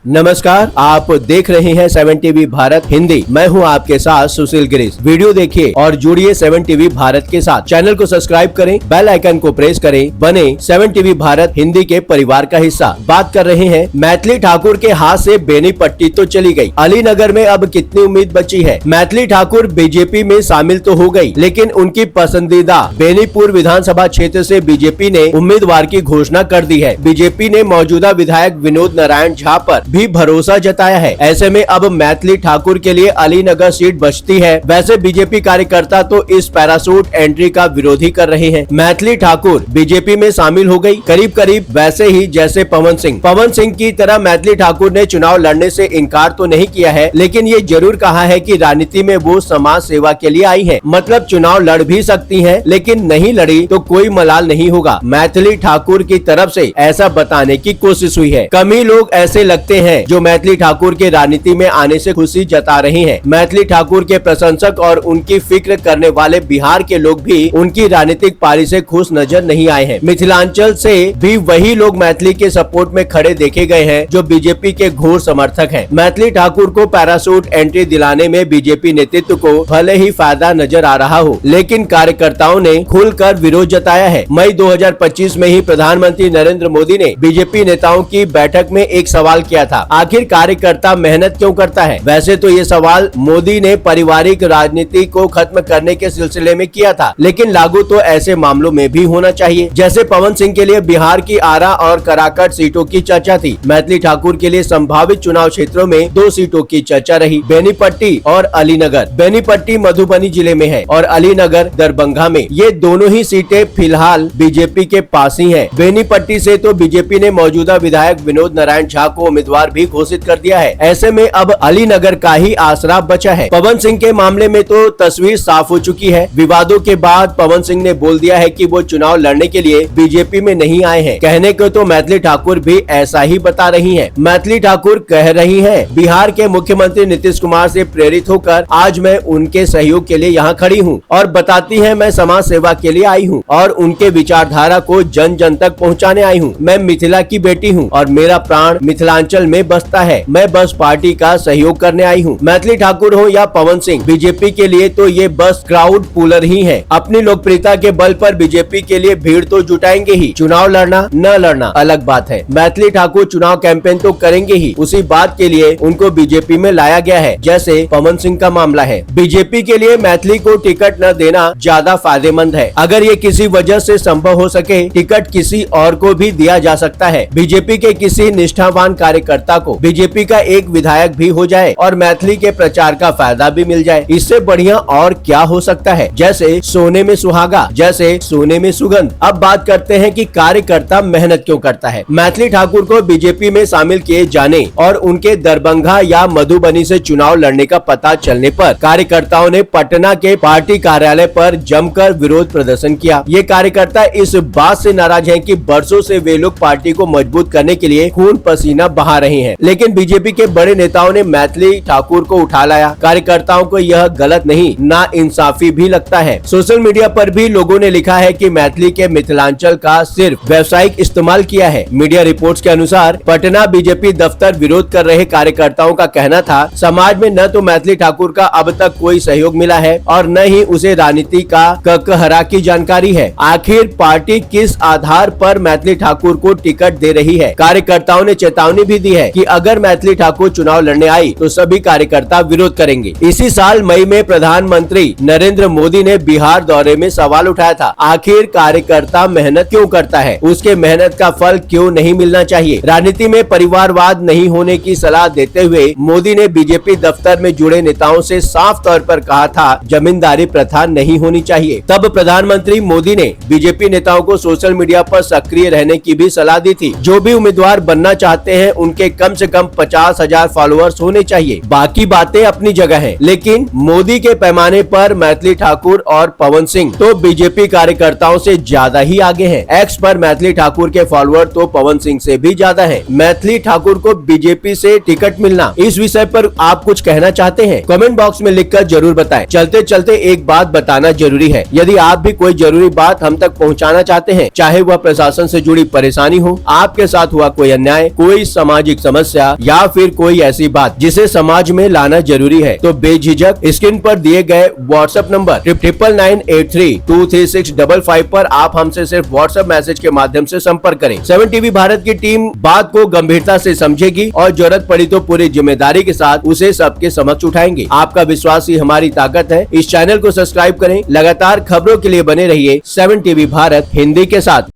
नमस्कार, आप देख रहे हैं 7 टीवी भारत हिंदी। मैं हूं आपके साथ सुशील गिरीश। वीडियो देखिए और जुड़िए 7 टीवी भारत के साथ। चैनल को सब्सक्राइब करें, बेल आइकन को प्रेस करें, बने 7 टीवी भारत हिंदी के परिवार का हिस्सा। बात कर रहे हैं मैथिली ठाकुर के हाथ से बेनीपट्टी तो चली गई, अलीनगर में अब कितनी उम्मीद बची है। मैथिली ठाकुर बीजेपी में शामिल तो हो गई, लेकिन उनकी पसंदीदा बेनीपुर विधानसभा क्षेत्र से बीजेपी ने उम्मीदवार की घोषणा कर दी है। बीजेपी ने मौजूदा विधायक विनोद नारायण झा पर भी भरोसा जताया है। ऐसे में अब मैथिली ठाकुर के लिए अलीनगर सीट बचती है। वैसे बीजेपी कार्यकर्ता तो इस पैराशूट एंट्री का विरोध ही कर रहे हैं। मैथिली ठाकुर बीजेपी में शामिल हो गई, करीब करीब वैसे ही जैसे पवन सिंह की तरह मैथिली ठाकुर ने चुनाव लड़ने से इनकार तो नहीं किया है, लेकिन ये जरूर कहा है कि राजनीति में वो समाज सेवा के लिए आई है। मतलब चुनाव लड़ भी सकती है, लेकिन नहीं लड़ी तो कोई मलाल नहीं होगा। मैथिली ठाकुर की तरफ से ऐसा बताने की कोशिश हुई है। कम ही लोग ऐसे लगते हैं जो मैथिली ठाकुर के राजनीति में आने से खुशी जता रहे हैं। मैथिली ठाकुर के प्रशंसक और उनकी फिक्र करने वाले बिहार के लोग भी उनकी राजनीतिक पारी से खुश नजर नहीं आए हैं। मिथिलांचल से भी वही लोग मैथिली के सपोर्ट में खड़े देखे गए हैं जो बीजेपी के घोर समर्थक हैं। मैथिली ठाकुर को पैराशूट एंट्री दिलाने में बीजेपी नेतृत्व को भले ही फायदा नजर आ रहा हो, लेकिन कार्यकर्ताओं ने खुलकर विरोध जताया है। मई 2025 में ही प्रधानमंत्री नरेंद्र मोदी ने बीजेपी नेताओं की बैठक में एक सवाल किया था, आखिर कार्यकर्ता मेहनत क्यों करता है। वैसे तो ये सवाल मोदी ने पारिवारिक राजनीति को खत्म करने के सिलसिले में किया था, लेकिन लागू तो ऐसे मामलों में भी होना चाहिए। जैसे पवन सिंह के लिए बिहार की आरा और कराकट सीटों की चर्चा थी, मैथिली ठाकुर के लिए संभावित चुनाव क्षेत्रों में 2 सीटों की चर्चा रही, बेनीपट्टी और अलीनगर। बेनीपट्टी मधुबनी जिले में है और अलीनगर दरभंगा में। ये दोनों ही सीटें फिलहाल बीजेपी के पास ही है। बेनीपट्टी से तो बीजेपी ने मौजूदा विधायक विनोद नारायण झा को उम्मीदवार भी घोषित कर दिया है। ऐसे में अब अलीनगर का ही आसरा बचा है। पवन सिंह के मामले में तो तस्वीर साफ हो चुकी है। विवादों के बाद पवन सिंह ने बोल दिया है कि वो चुनाव लड़ने के लिए बीजेपी में नहीं आए हैं। कहने को तो मैथिली ठाकुर भी ऐसा ही बता रही हैं। मैथिली ठाकुर कह रही हैं, बिहार के मुख्यमंत्री नीतीश कुमार से प्रेरित होकर आज मैं उनके सहयोग के लिए यहाँ खड़ी हूँ और बताती है मैं समाज सेवा के लिए आई हूँ और उनके विचारधारा को जन जन तक पहुँचाने आई हूँ। मैं मिथिला की बेटी हूँ और मेरा प्राण मिथिलांचल में बसता है। मैं बस पार्टी का सहयोग करने आई हूँ। मैथिली ठाकुर हो या पवन सिंह, बीजेपी के लिए तो ये बस क्राउड पुलर ही है। अपनी लोकप्रियता के बल पर बीजेपी के लिए भीड़ तो जुटाएंगे ही, चुनाव लड़ना न लड़ना अलग बात है। मैथिली ठाकुर चुनाव कैंपेन तो करेंगे ही, उसी बात के लिए उनको बीजेपी में लाया गया है, जैसे पवन सिंह का मामला है। बीजेपी के लिए मैथिली को टिकट न देना ज्यादा फायदेमंद है। अगर ये किसी वजह से संभव हो सके, टिकट किसी और को भी दिया जा सकता है। बीजेपी के किसी निष्ठावान कार्यकर्ता को बीजेपी का एक विधायक भी हो जाए और मैथिली के प्रचार का फायदा भी मिल जाए। इससे बढ़िया और क्या हो सकता है। जैसे सोने में सुहागा, जैसे सोने में सुगंध। अब बात करते हैं कि कार्यकर्ता मेहनत क्यों करता है। मैथिली ठाकुर को बीजेपी में शामिल किए जाने और उनके दरभंगा या मधुबनी से चुनाव लड़ने का पता चलने पर कार्यकर्ताओं ने पटना के पार्टी कार्यालय पर जमकर विरोध प्रदर्शन किया। ये कार्यकर्ता इस बात से नाराज हैं कि बरसों से वे लोग पार्टी को मजबूत करने के लिए खून पसीना बहा रहे हैं, लेकिन बीजेपी के बड़े नेताओं ने मैथिली ठाकुर को उठा लाया। कार्यकर्ताओं को यह गलत नहीं, ना इंसाफी भी लगता है। सोशल मीडिया पर भी लोगों ने लिखा है कि मैथिली के मिथिलांचल का सिर्फ व्यावसायिक इस्तेमाल किया है। मीडिया रिपोर्ट्स के अनुसार पटना बीजेपी दफ्तर विरोध कर रहे कार्यकर्ताओं का कहना था, समाज में न तो मैथिली ठाकुर का अब तक कोई सहयोग मिला है और न ही उसे राजनीति का ककहरा की जानकारी है। आखिर पार्टी किस आधार पर मैथिली ठाकुर को टिकट दे रही है। कार्यकर्ताओं ने चेतावनी भी दी है कि अगर मैथिली ठाकुर चुनाव लड़ने आई तो सभी कार्यकर्ता विरोध करेंगे। इसी साल मई में प्रधानमंत्री नरेंद्र मोदी ने बिहार दौरे में सवाल उठाया था, आखिर कार्यकर्ता मेहनत क्यों करता है, उसके मेहनत का फल क्यों नहीं मिलना चाहिए। राजनीति में परिवारवाद नहीं होने की सलाह देते हुए मोदी ने बीजेपी दफ्तर में जुड़े नेताओं से साफ तौर पर कहा था, जमींदारी प्रथा नहीं होनी चाहिए। तब प्रधानमंत्री मोदी ने बीजेपी नेताओं को सोशल मीडिया पर सक्रिय रहने की भी सलाह दी थी। जो भी उम्मीदवार बनना चाहते हैं उनके कम से कम 50,000 फॉलोअर्स होने चाहिए। बाकी बातें अपनी जगह हैं, लेकिन मोदी के पैमाने पर मैथिली ठाकुर और पवन सिंह तो बीजेपी कार्यकर्ताओं से ज्यादा ही आगे हैं। एक्स पर मैथिली ठाकुर के फॉलोअर तो पवन सिंह से भी ज्यादा हैं। मैथिली ठाकुर को बीजेपी से टिकट मिलना, इस विषय पर आप कुछ कहना चाहते हैं? कमेंट बॉक्स में लिखकर जरूर बताएं। चलते चलते एक बात बताना जरूरी है, यदि आप भी कोई जरूरी बात हम तक पहुंचाना चाहते हैं, चाहे वह प्रशासन से जुड़ी परेशानी हो, आपके साथ हुआ कोई अन्याय, कोई सामाजिक तकलीफ, समस्या या फिर कोई ऐसी बात जिसे समाज में लाना जरूरी है, तो बेझिझक स्क्रीन पर दिए गए व्हाट्सएप नंबर 9993236555 पर आप हमसे सिर्फ व्हाट्सएप मैसेज के माध्यम से संपर्क करें। 7 टीवी भारत की टीम बात को गंभीरता से समझेगी और जरूरत पड़ी तो पूरी जिम्मेदारी के साथ उसे सबके समक्ष उठाएंगे। आपका विश्वास ही हमारी ताकत है। इस चैनल को सब्सक्राइब करें। लगातार खबरों के लिए बने रहिए 7 टीवी भारत हिंदी के साथ।